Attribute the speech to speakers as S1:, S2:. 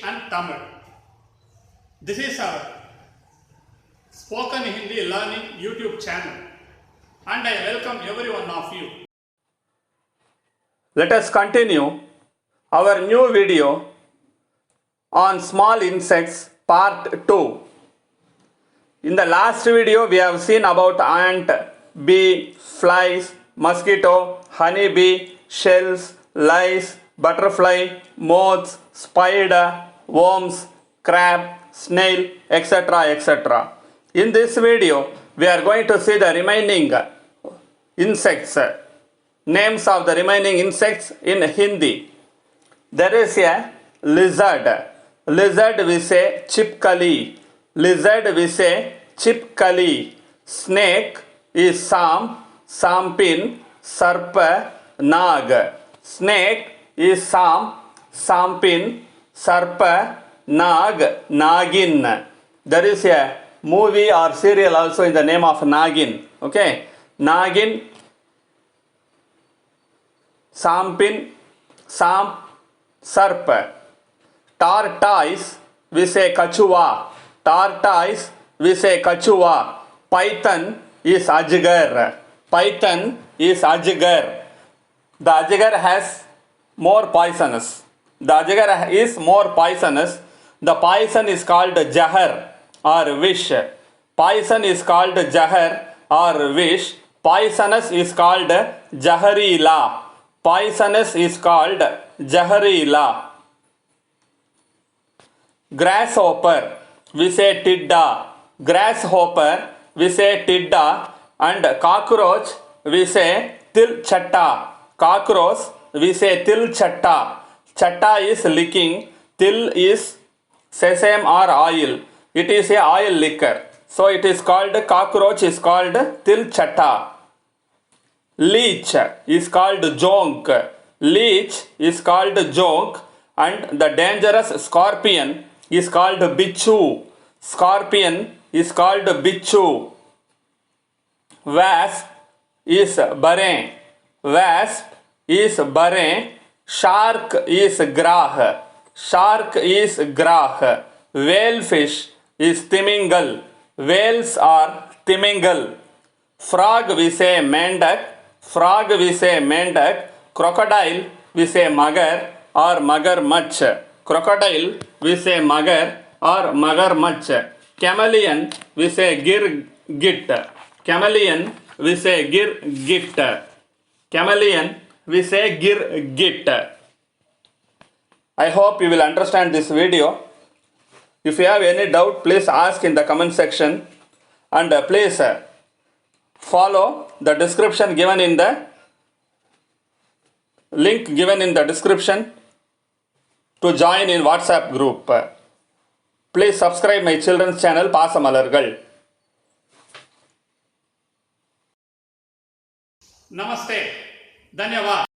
S1: and Tamil. This is our spoken Hindi learning YouTube channel and I welcome every one of you. Let us continue our new video on small insects part 2. In the last video we have seen about ant, bee, flies, mosquito, honeybee, shells, lice, butterfly, moths, spider, worms, crab, snail, etc. etc. In this video we are going to see the remaining insects, names of the remaining insects in Hindi. There is a lizard. Lizard we say chipkali. Lizard we say chipkali. Snake is sam, sampin, sarpa, nag. Snake is sam, sampin, sarpa, nag, nagin. There is a movie or serial also in the name of Nagin. Okay, Nagin, sampin, sam, sarpa. Tortoise we say kachuva. Tortoise we say kachuva. Python is ajgar. Python is ajgar. The ajgar has more poisonous. The ajgar is more poisonous. The poison is called jahar or vish. Poison is called jahar or vish. Poisonous is called jaharila. Poisonous is called jaharila. Grasshopper we say tidda. Grasshopper we say tidda. And cockroach we say til chatta. Cockroach we say til chatta. Chatta is licking. Til is sesame or oil. It is a oil liquor. So it is called, cockroach is called til chatta. Leech is called jonk. Leech is called jonk. And the dangerous scorpion is called bichu. Scorpion is called bichu. Wasp is barin. Wasp is barin. Shark is grah. Shark is grah. Whalefish is timingal. Whales are timingal. Frog we say mendak. Frog we say mendak. Crocodile we say magar or magar mach. Crocodile we say magar or magar mach. Chameleon we say git. Chameleon we say git. Chameleon we say git. I hope you will understand this video. If you have any doubt, please ask in the comment section and please follow the description given in the link given in the description to join in WhatsApp group. Please subscribe my children's channel Pasamalargal. Namaste. Dhanyavad.